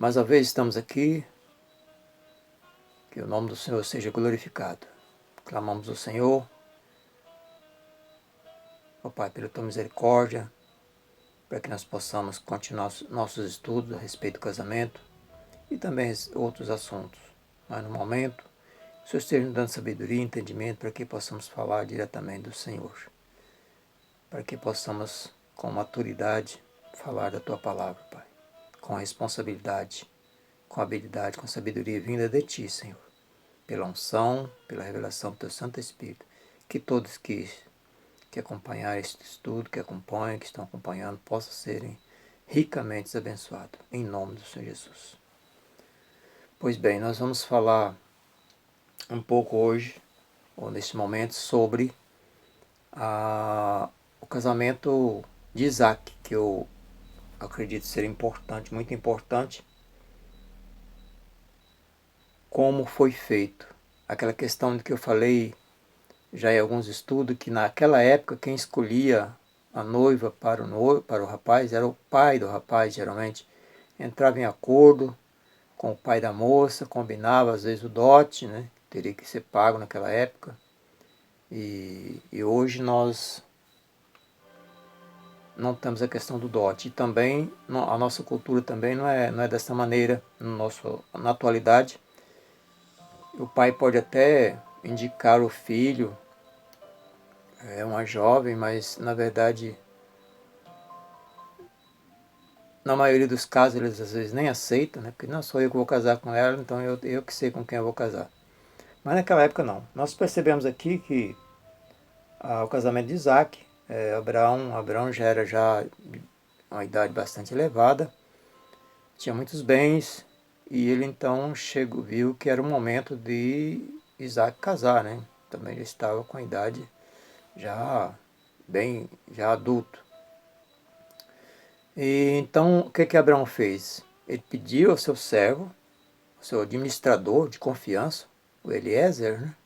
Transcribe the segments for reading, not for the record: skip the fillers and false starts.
Mais uma vez estamos aqui, que o nome do Senhor seja glorificado. Clamamos ao Senhor, ó Pai, pela tua misericórdia, para que nós possamos continuar nossos estudos a respeito do casamento e também outros assuntos. Mas no momento, o Senhor esteja nos dando sabedoria e entendimento para que possamos falar diretamente do Senhor, para que possamos, com maturidade, falar da tua palavra, Pai, com responsabilidade, com habilidade, com sabedoria vinda de ti, Senhor, pela unção, pela revelação do teu Santo Espírito, que todos que acompanhar este estudo, que acompanham, que estão acompanhando, possam serem ricamente abençoados, em nome do Senhor Jesus. Pois bem, nós vamos falar um pouco hoje, ou neste momento, sobre o casamento de Isaac, que eu acredito ser importante, muito importante, como foi feito. Aquela questão de que eu falei já em alguns estudos, que naquela época quem escolhia a noiva para o rapaz era o pai do rapaz, geralmente. Entrava em acordo com o pai da moça, combinava às vezes o dote, né, que teria que ser pago naquela época. E hoje nós não temos a questão do dote. E também a nossa cultura também não é dessa maneira na atualidade. O pai pode até indicar o filho, é uma jovem, mas na verdade, na maioria dos casos, eles às vezes nem aceitam, né? Porque não sou eu que vou casar com ela, então eu que sei com quem eu vou casar. Mas naquela época não. Nós percebemos aqui que o casamento de Isaac, Abraão já era uma idade bastante elevada, tinha muitos bens, e ele então viu que era o momento de Isaac casar, né? Também ele estava com a idade já adulto. E então o que Abraão fez? Ele pediu ao seu servo, ao seu administrador de confiança, o Eliezer, né?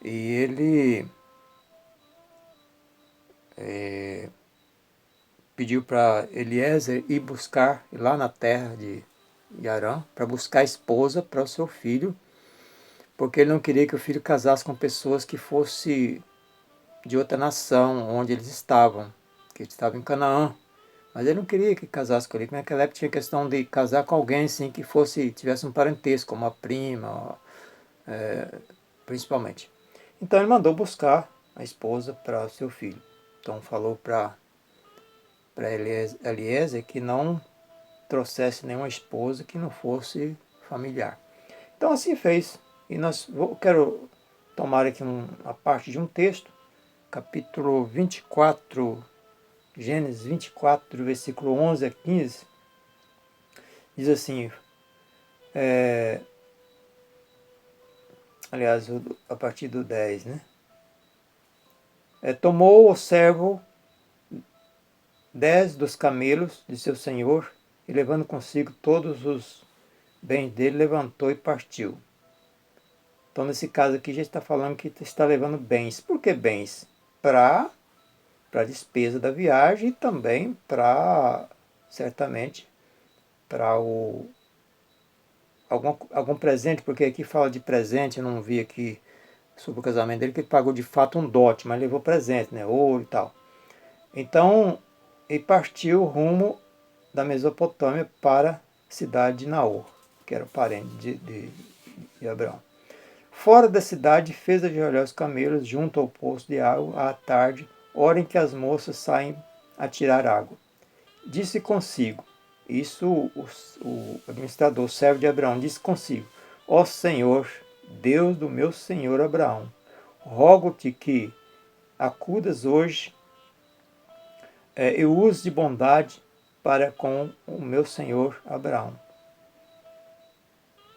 E ele pediu para Eliezer ir lá na terra de Arã, para buscar esposa para o seu filho, porque ele não queria que o filho casasse com pessoas que fossem de outra nação, onde eles estavam, que eles estavam em Canaã. Mas ele não queria que casasse com ele, porque naquela época tinha questão de casar com alguém assim, que tivesse um parentesco, como a prima, principalmente. Então ele mandou buscar a esposa para o seu filho. Então falou para Eliezer que não trouxesse nenhuma esposa que não fosse familiar. Então assim fez. E quero tomar aqui a parte de um texto, capítulo 24, Gênesis 24, versículo 11 a 15, diz assim, aliás, a partir do 10, né? Tomou o servo 10 dos camelos de seu senhor, e levando consigo todos os bens dele, levantou e partiu. Então, nesse caso aqui, já está falando que está levando bens. Por que bens? Para a despesa da viagem e também certamente, para algum presente, porque aqui fala de presente, eu não vi aqui sobre o casamento dele, que ele pagou de fato um dote, mas levou presente, né, ouro e tal. Então, ele partiu rumo da Mesopotâmia para a cidade de Naor, que era o parente de Abraão. Fora da cidade, fez ajoelhar os camelos junto ao poço de água à tarde, hora em que as moças saem a tirar água. Disse consigo, isso o administrador, o servo de Abraão, disse consigo, ó Senhor, Deus do meu senhor Abraão, rogo-te que acudas hoje eu use de bondade para com o meu senhor Abraão.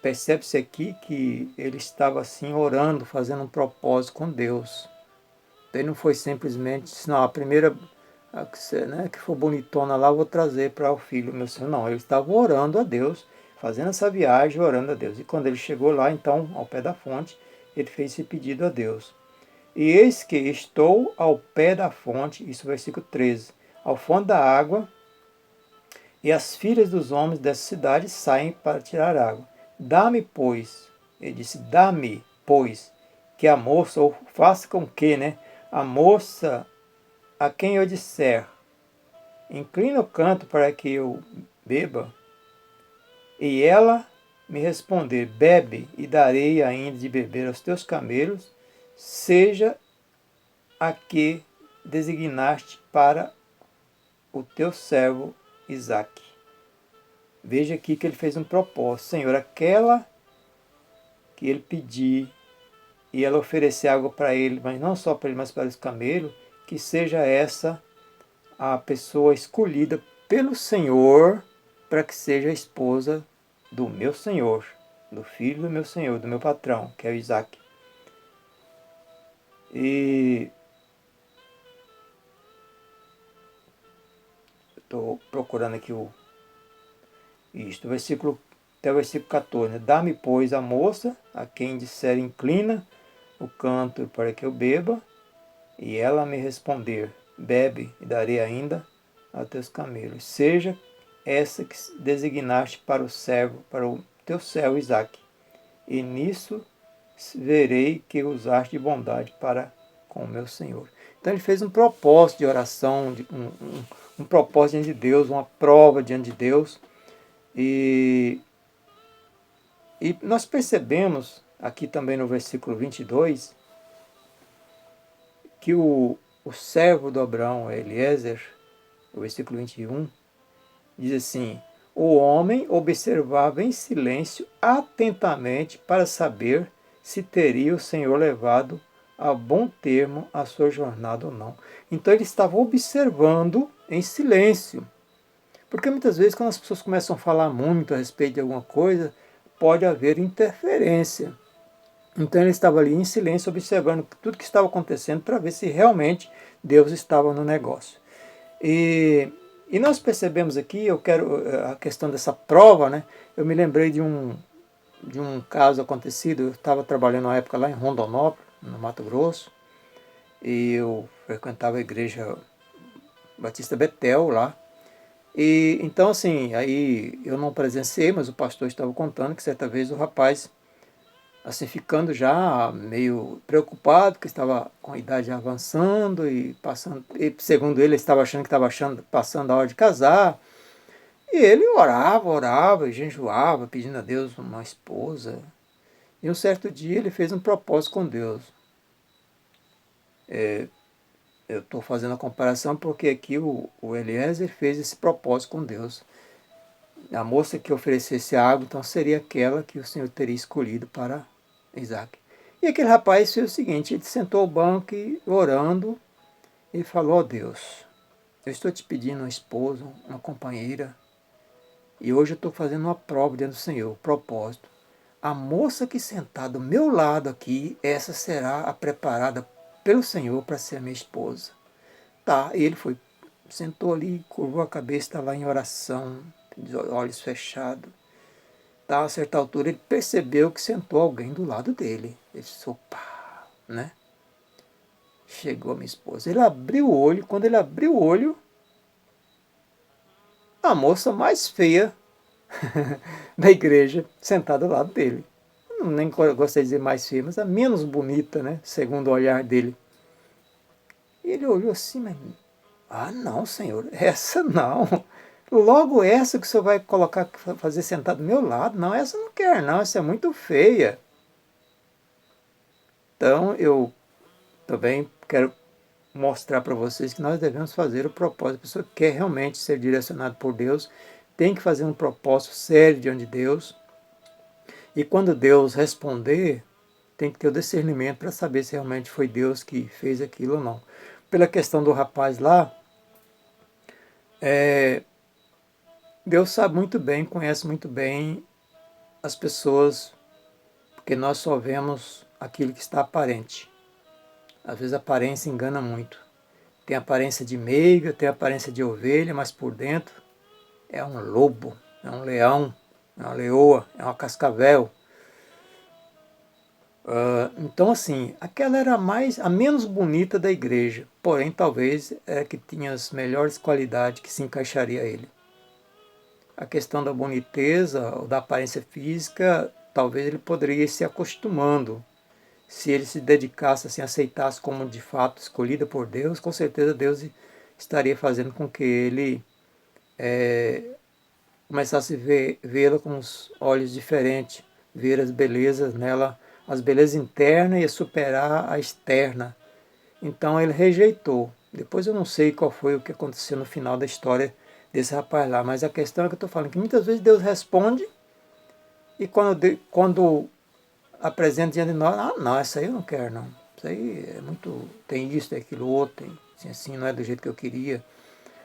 Percebe-se aqui que ele estava assim orando, fazendo um propósito com Deus. Ele não foi simplesmente, não, a primeira que for bonitona lá, eu vou trazer para o filho meu senhor. Não, ele estava orando a Deus, fazendo essa viagem, orando a Deus. E quando ele chegou lá, então, ao pé da fonte, ele fez esse pedido a Deus. E eis que estou ao pé da fonte, isso é o versículo 13, ao fundo da água, e as filhas dos homens dessa cidade saem para tirar água. Dá-me, pois, ele disse, dá-me, pois, que a moça, ou faça com que, né? A moça a quem eu disser, inclina o canto para que eu beba, e ela me responder, bebe, e darei ainda de beber aos teus camelos, seja a que designaste para o teu servo Isaque. Veja aqui que ele fez um propósito. Senhor, aquela que ele pedir e ela oferecer água para ele, mas não só para ele, mas para os camelos, que seja essa a pessoa escolhida pelo Senhor para que seja a esposa do meu Senhor, do filho do meu Senhor, do meu patrão, que é o Isaque. E estou procurando aqui até o versículo 14. Né? Dá-me, pois, a moça, a quem disser inclina o canto para que eu beba, e ela me responder, bebe, e darei ainda a teus camelos. Seja essa que designaste para o teu servo Isaque, e nisso verei que usaste de bondade para com o meu Senhor. Então ele fez um propósito de oração, um propósito diante de Deus, uma prova diante de Deus. E nós percebemos aqui também no versículo 22 que o servo do Abraão, Eliezer, o versículo 21, diz assim, o homem observava em silêncio atentamente para saber se teria o Senhor levado a bom termo a sua jornada ou não. Então ele estava observando em silêncio. Porque muitas vezes quando as pessoas começam a falar muito a respeito de alguma coisa, pode haver interferência. Então ele estava ali em silêncio observando tudo que estava acontecendo para ver se realmente Deus estava no negócio. E nós percebemos aqui, a questão dessa prova, né? Eu me lembrei de um caso acontecido. Eu estava trabalhando na época lá em Rondonópolis, no Mato Grosso, e eu frequentava a igreja Batista Betel lá. E então assim, aí eu não presenciei, mas o pastor estava contando que certa vez o rapaz, assim, ficando já meio preocupado, que estava com a idade avançando e passando, e segundo ele estava achando que estava passando a hora de casar. E ele orava e jejuava, pedindo a Deus uma esposa. E um certo dia ele fez um propósito com Deus. Eu estou fazendo a comparação porque aqui o Eliezer fez esse propósito com Deus. A moça que oferecesse água, então seria aquela que o Senhor teria escolhido para Isaac. E aquele rapaz fez o seguinte, ele sentou ao banco e orando, e falou, ó Deus, eu estou te pedindo uma esposa, uma companheira, e hoje eu estou fazendo uma prova diante do Senhor, propósito. A moça que sentar do meu lado aqui, essa será a preparada pelo Senhor para ser a minha esposa. Tá, e ele foi, sentou ali, curvou a cabeça, estava em oração, olhos fechados. Tá, a certa altura ele percebeu que sentou alguém do lado dele. Ele disse, opa, né? Chegou a minha esposa. Ele abriu o olho, quando ele abriu o olho, a moça mais feia da igreja sentada ao lado dele. Nem gostaria de dizer mais feia, mas a menos bonita, né? Segundo o olhar dele. E ele olhou assim, mas... Ah, não, Senhor, essa não. Logo essa que o Senhor vai colocar, fazer sentar do meu lado. Não, essa eu não quero, não. Essa é muito feia. Então, eu também quero mostrar para vocês que nós devemos fazer o propósito. A pessoa que quer realmente ser direcionada por Deus tem que fazer um propósito sério diante de Deus. E quando Deus responder, tem que ter o discernimento para saber se realmente foi Deus que fez aquilo ou não. Pela questão do rapaz lá, Deus sabe muito bem, conhece muito bem as pessoas, porque nós só vemos aquilo que está aparente. Às vezes a aparência engana muito. Tem aparência de meiga, tem aparência de ovelha, mas por dentro é um lobo, é um leão, é uma leoa, é uma cascavel. Então assim, aquela era a menos bonita da igreja, porém talvez é que tinha as melhores qualidades que se encaixaria a ele. a questão da boniteza ou da aparência física, talvez ele poderia ir se acostumando. Se ele se dedicasse, assim, aceitasse como de fato escolhida por Deus, com certeza Deus estaria fazendo com que ele começasse a vê-la com os olhos diferentes, ver as belezas nela, as belezas internas e superar a externa. Então ele rejeitou. Depois eu não sei qual foi o que aconteceu no final da história desse rapaz lá, mas a questão é que eu estou falando que muitas vezes Deus responde e quando apresenta diante de nós, ah não, essa aí eu não quero não. Isso aí é muito, tem isso, tem aquilo outro, tem, assim, não é do jeito que eu queria.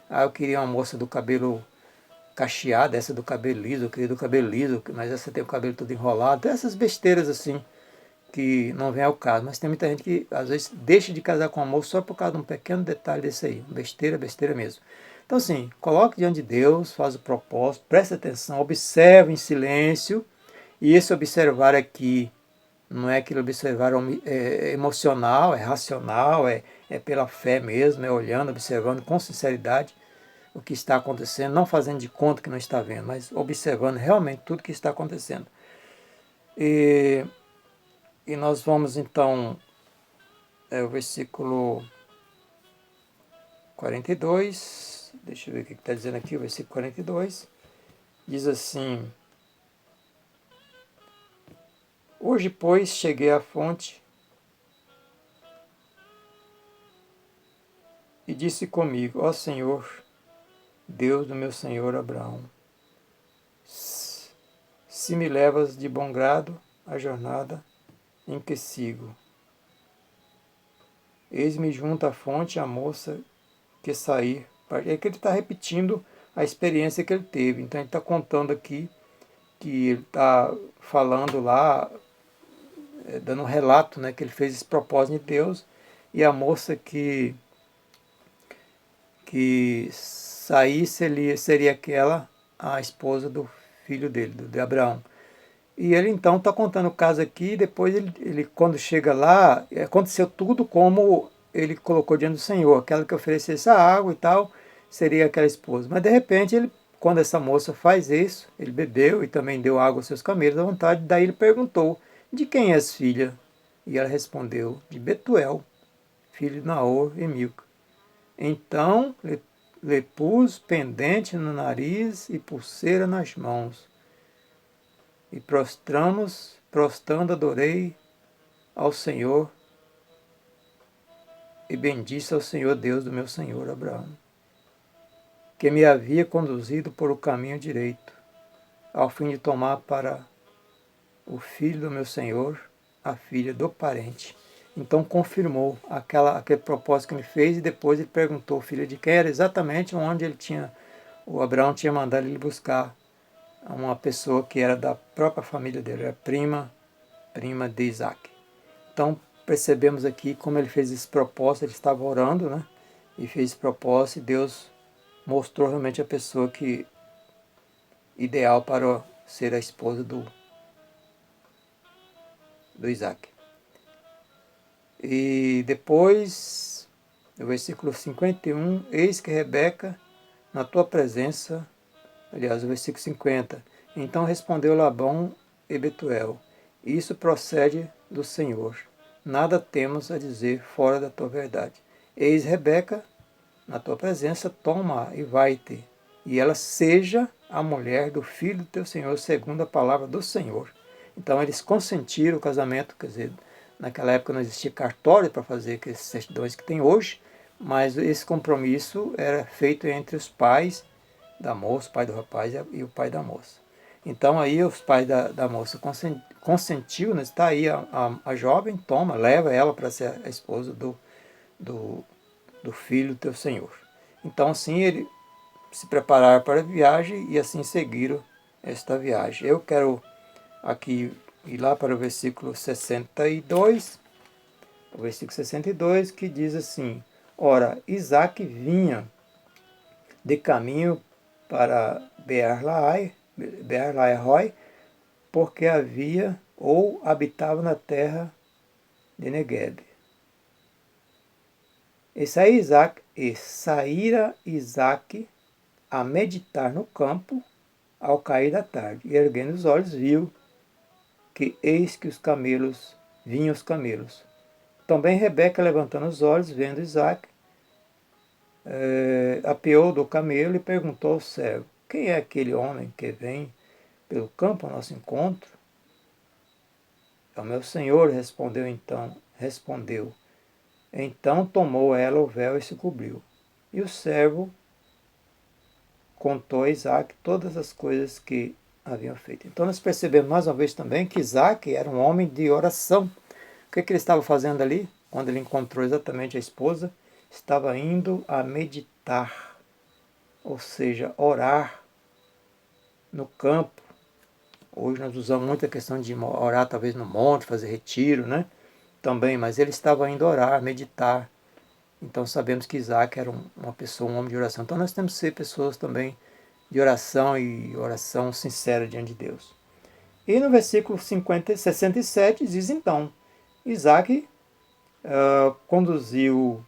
Ah, eu queria uma moça do cabelo cacheado, essa do cabelo liso, eu queria do cabelo liso, mas essa tem o cabelo todo enrolado. Tem essas besteiras assim, que não vem ao caso. Mas tem muita gente que às vezes deixa de casar com a moça só por causa de um pequeno detalhe desse aí. Besteira, besteira mesmo. Então assim, coloque diante de Deus, faz o propósito, preste atenção, observe em silêncio. E esse observar aqui não é aquele observar emocional, é racional, é pela fé mesmo, é olhando, observando com sinceridade o que está acontecendo, não fazendo de conta que não está vendo, mas observando realmente tudo que está acontecendo. E nós vamos então, o versículo 42, deixa eu ver o que está dizendo aqui, o versículo 42, diz assim: Hoje, pois, cheguei à fonte e disse comigo, ó Senhor, Deus do meu senhor Abraão, se me levas de bom grado a jornada em que sigo, eis-me junto à fonte a moça que sair. É que ele está repetindo a experiência que ele teve. Então ele está contando aqui que ele está falando lá, dando um relato, né, que ele fez esse propósito de Deus, e a moça que saísse seria aquela, a esposa do filho dele, de Abraão. E ele então está contando o caso aqui, e depois ele quando chega lá, aconteceu tudo como ele colocou diante do Senhor, aquela que oferecesse a água e tal, seria aquela esposa. Mas de repente, quando essa moça faz isso, ele bebeu e também deu água aos seus camelos à vontade, daí ele perguntou, de quem és filha? E ela respondeu, de Betuel, filho de Naor e Milca. Então lhe pus pendente no nariz e pulseira nas mãos. E prostrando adorei ao Senhor e bendisse ao Senhor Deus do meu Senhor Abraão, que me havia conduzido por o caminho direito, ao fim de tomar para o filho do meu Senhor a filha do parente. Então confirmou aquele propósito que ele fez e depois ele perguntou, filha de quem era exatamente onde o Abraão tinha mandado ele buscar uma pessoa que era da própria família dele, era prima de Isaac. Então percebemos aqui como ele fez esse propósito, ele estava orando, né? E fez esse propósito e Deus mostrou realmente a pessoa que ideal para ser a esposa do Isaac. E depois, no versículo 51, eis que Rebeca, na tua presença, aliás, o versículo 50, então respondeu Labão e Betuel, isso procede do Senhor, nada temos a dizer fora da tua verdade. Eis Rebeca, na tua presença, toma e vai-te, e ela seja a mulher do filho do teu Senhor, segundo a palavra do Senhor. Então eles consentiram o casamento, quer dizer, naquela época não existia cartório para fazer aqueles certidões que tem hoje, mas esse compromisso era feito entre os pais da moça, o pai do rapaz e o pai da moça. Então aí os pais da moça consentiu, né? Está aí a jovem, toma, leva ela para ser a esposa do filho do teu Senhor. Então assim ele se prepararam para a viagem e assim seguiram esta viagem. Eu quero aqui ir lá para o versículo 62, que diz assim, ora, Isaac vinha de caminho para Beer-Lahai, porque havia ou habitava na terra de Negueb. E saíra Isaac a meditar no campo, ao cair da tarde. E erguendo os olhos, viu que eis que vinham os camelos. Também Rebeca, levantando os olhos, vendo Isaque, apeou do camelo e perguntou ao servo: quem é aquele homem que vem pelo campo ao nosso encontro? O meu senhor, respondeu. Então tomou ela o véu e se cobriu. E o servo contou a Isaque todas as coisas que haviam feito. Então nós percebemos mais uma vez também que Isaque era um homem de oração. O que ele estava fazendo ali? Quando ele encontrou exatamente a esposa, estava indo a meditar, ou seja, orar no campo. Hoje nós usamos muito a questão de orar talvez no monte, fazer retiro, né? Também, mas ele estava indo orar, meditar. Então sabemos que Isaac era uma pessoa, um homem de oração. Então nós temos que ser pessoas também de oração e oração sincera diante de Deus. E no versículo 67 diz então, Isaac conduziu-a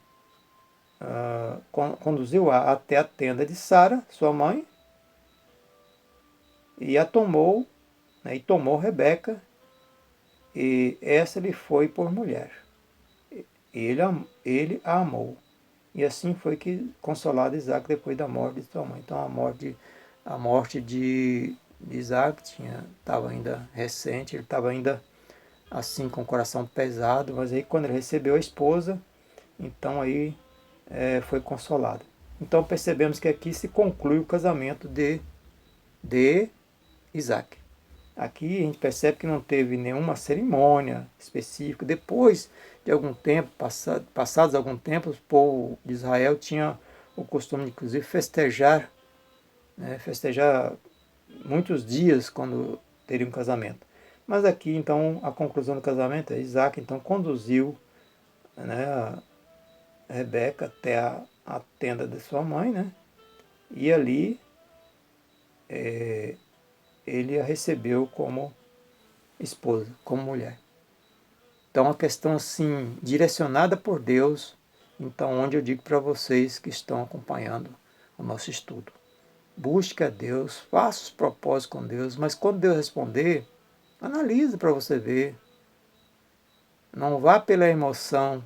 até a tenda de Sara, sua mãe, e a tomou, né, e tomou Rebeca, e essa lhe foi por mulher. Ele a amou. E assim foi que consolado Isaac depois da morte de sua mãe. Então a morte de Isaac estava ainda recente, ele estava ainda assim com o coração pesado, mas aí quando ele recebeu a esposa, então aí foi consolado. Então percebemos que aqui se conclui o casamento de Isaac. Aqui a gente percebe que não teve nenhuma cerimônia específica. Depois de algum tempo, passados algum tempo, o povo de Israel tinha o costume de, inclusive, festejar muitos dias quando teria um casamento. Mas aqui, então, a conclusão do casamento é Isaac, então, conduziu, né, a Rebeca até a tenda de sua mãe, né, e ali ele a recebeu como esposa, como mulher. Então, a questão assim, direcionada por Deus, então, onde eu digo para vocês que estão acompanhando o nosso estudo. Busque a Deus, faça os propósitos com Deus, mas quando Deus responder, analise para você ver. Não vá pela emoção,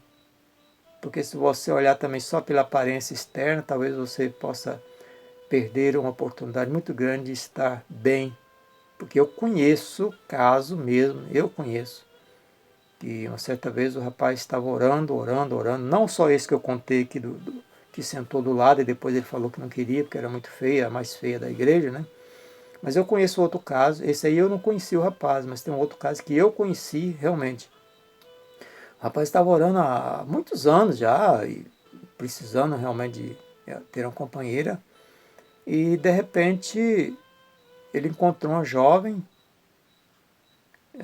porque se você olhar também só pela aparência externa, talvez você possa perder uma oportunidade muito grande de estar bem. Porque eu conheço caso mesmo, que uma certa vez o rapaz estava orando, não só esse que eu contei aqui, que sentou do lado e depois ele falou que não queria, porque era muito feia, a mais feia da igreja, né? Mas eu conheço outro caso, esse aí eu não conheci o rapaz, mas tem um outro caso que eu conheci realmente. O rapaz estava orando há muitos anos já, e precisando realmente de ter uma companheira, e de repente ele encontrou uma jovem,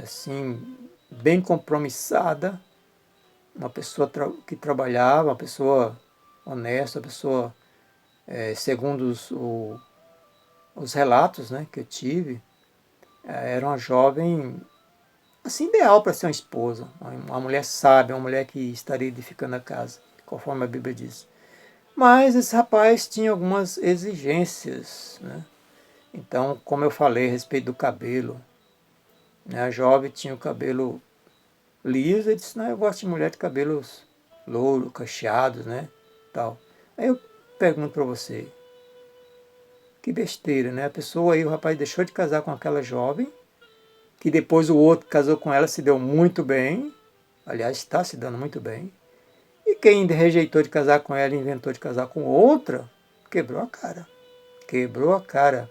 assim, bem compromissada, uma pessoa que trabalhava, uma pessoa honesta, uma pessoa, segundo os relatos, né, que eu tive, era uma jovem assim ideal para ser uma esposa, uma mulher sábia, uma mulher que estaria edificando a casa, conforme a Bíblia diz. Mas esse rapaz tinha algumas exigências, né? Então, como eu falei a respeito do cabelo, né, a jovem tinha o cabelo liso, ele disse, não, eu gosto de mulher de cabelos louros, cacheados, né, tal. Aí eu pergunto para você, que besteira, né? A pessoa aí, o rapaz deixou de casar com aquela jovem, que depois o outro casou com ela, se deu muito bem, aliás, está se dando muito bem, e quem rejeitou de casar com ela e inventou de casar com outra, quebrou a cara. Quebrou a cara.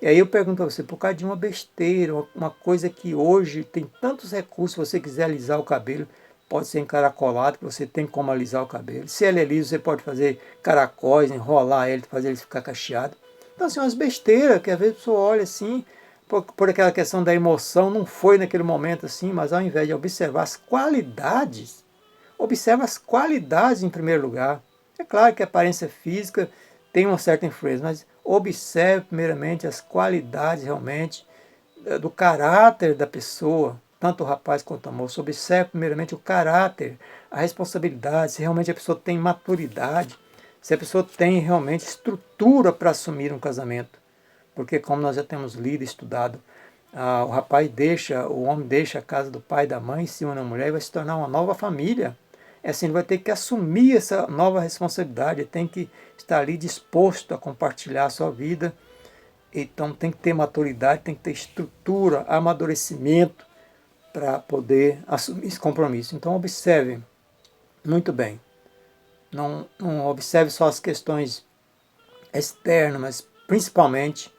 E aí eu pergunto a você, por causa de uma besteira, uma coisa que hoje tem tantos recursos, se você quiser alisar o cabelo, pode ser encaracolado, que você tem como alisar o cabelo. Se ele é liso, você pode fazer caracóis, enrolar ele, fazer ele ficar cacheado. Então, assim, umas besteiras que às vezes a pessoa olha assim, por aquela questão da emoção, não foi naquele momento assim, mas ao invés de observar as qualidades, observa as qualidades em primeiro lugar. É claro que a aparência física tem uma certa influência, mas observe primeiramente as qualidades realmente do caráter da pessoa, tanto o rapaz quanto a moça. Observe primeiramente o caráter, a responsabilidade, se realmente a pessoa tem maturidade, se a pessoa tem realmente estrutura para assumir um casamento. Porque como nós já temos lido e estudado, o homem deixa a casa do pai e da mãe, se une a mulher e vai se tornar uma nova família. É assim, ele vai ter que assumir essa nova responsabilidade, ele tem que estar ali disposto a compartilhar a sua vida. Então tem que ter maturidade, tem que ter estrutura, amadurecimento para poder assumir esse compromisso. Então observe muito bem. Não observe só as questões externas, mas principalmente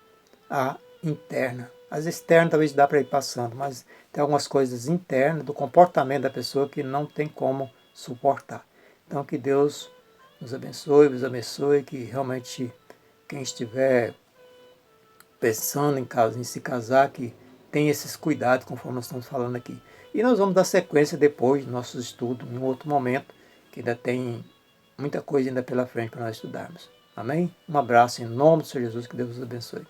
a interna. As externas talvez dá para ir passando, mas tem algumas coisas internas do comportamento da pessoa que não tem como suportar. Então que Deus nos abençoe, vos abençoe, que realmente quem estiver pensando em se casar, que tenha esses cuidados, conforme nós estamos falando aqui. E nós vamos dar sequência depois do nosso estudo, em outro momento, que ainda tem muita coisa ainda pela frente para nós estudarmos. Amém? Um abraço em nome do Senhor Jesus, que Deus os abençoe.